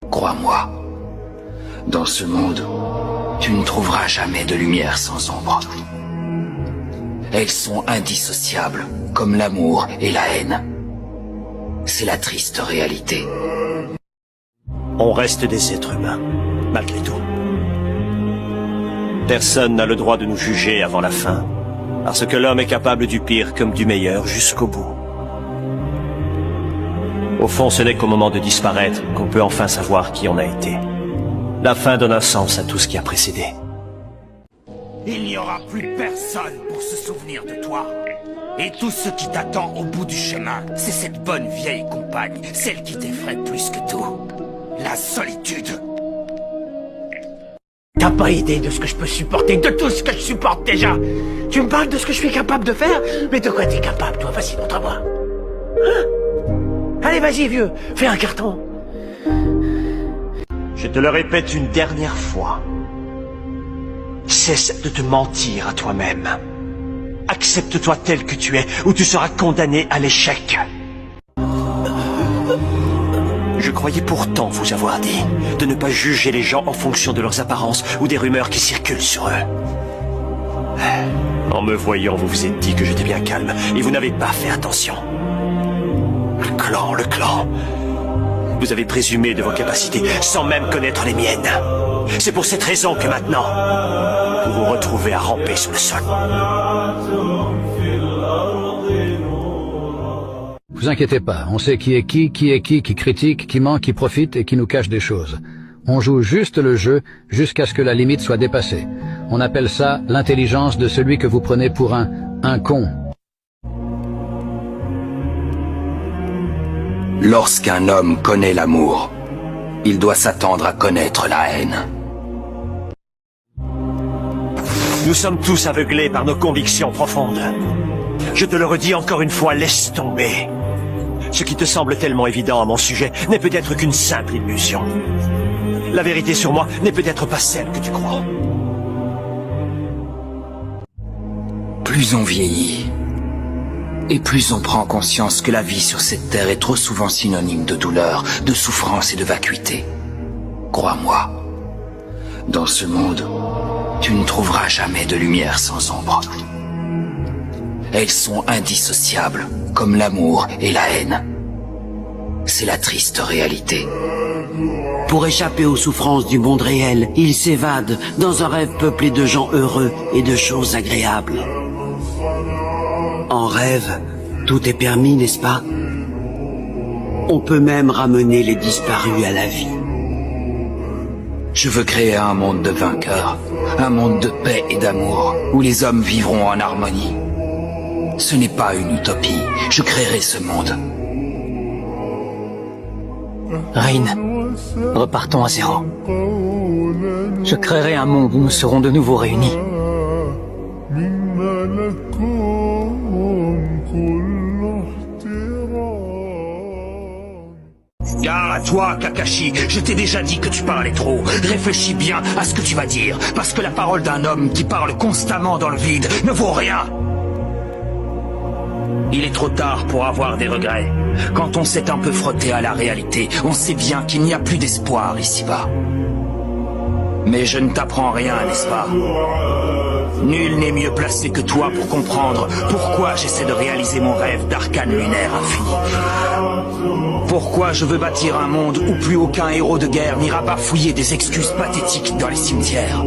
Crois-moi, dans ce monde, tu ne trouveras jamais de lumière sans ombre. Elles sont indissociables, comme l'amour et la haine. C'est la triste réalité. On reste des êtres humains, malgré tout. Personne n'a le droit de nous juger avant la fin, parce que l'homme est capable du pire comme du meilleur jusqu'au bout. Au fond, ce n'est qu'au moment de disparaître qu'on peut enfin savoir qui on a été. La fin donne un sens à tout ce qui a précédé. Il n'y aura plus personne pour se souvenir de toi. Et tout ce qui t'attend au bout du chemin, c'est cette bonne vieille compagne, celle qui t'effraie plus que tout. La solitude. T'as pas idée de ce que je peux supporter, de tout ce que je supporte déjà. Tu me parles de ce que je suis capable de faire? Mais de quoi t'es capable, toi? Vas-y, montre-moi. Hein? Allez, vas-y, vieux, fais un carton. Je te le répète une dernière fois. Cesse de te mentir à toi-même. Accepte-toi tel que tu es, ou tu seras condamné à l'échec. Je croyais pourtant vous avoir dit de ne pas juger les gens en fonction de leurs apparences ou des rumeurs qui circulent sur eux. En me voyant, vous vous êtes dit que j'étais bien calme, et vous n'avez pas fait attention. Le clan. Vous avez présumé de vos capacités sans même connaître les miennes. C'est pour cette raison que maintenant, vous vous retrouvez à ramper sous le sol. Vous inquiétez pas, on sait qui est qui critique, qui ment, qui profite et qui nous cache des choses. On joue juste le jeu jusqu'à ce que la limite soit dépassée. On appelle ça l'intelligence de celui que vous prenez pour un con. Lorsqu'un homme connaît l'amour, il doit s'attendre à connaître la haine. Nous sommes tous aveuglés par nos convictions profondes. Je te le redis encore une fois, laisse tomber. Ce qui te semble tellement évident à mon sujet n'est peut-être qu'une simple illusion. La vérité sur moi n'est peut-être pas celle que tu crois. Plus on vieillit, et plus on prend conscience que la vie sur cette terre est trop souvent synonyme de douleur, de souffrance et de vacuité. Crois-moi, dans ce monde, tu ne trouveras jamais de lumière sans ombre. Elles sont indissociables, comme l'amour et la haine. C'est la triste réalité. Pour échapper aux souffrances du monde réel, il s'évade dans un rêve peuplé de gens heureux et de choses agréables. En rêve, tout est permis, n'est-ce pas? On peut même ramener les disparus à la vie. Je veux créer un monde de vainqueurs, un monde de paix et d'amour, où les hommes vivront en harmonie. Ce n'est pas une utopie, je créerai ce monde. Rain, repartons à zéro. Je créerai un monde où nous serons de nouveau réunis. Gare à toi, Kakashi, je t'ai déjà dit que tu parlais trop. Réfléchis bien à ce que tu vas dire, parce que la parole d'un homme qui parle constamment dans le vide ne vaut rien. Il est trop tard pour avoir des regrets. Quand on s'est un peu frotté à la réalité, on sait bien qu'il n'y a plus d'espoir ici-bas. Mais je ne t'apprends rien, n'est-ce pas? Nul n'est mieux placé que toi pour comprendre pourquoi j'essaie de réaliser mon rêve d'arcane lunaire infini. Pourquoi je veux bâtir un monde où plus aucun héros de guerre n'ira bafouiller des excuses pathétiques dans les cimetières.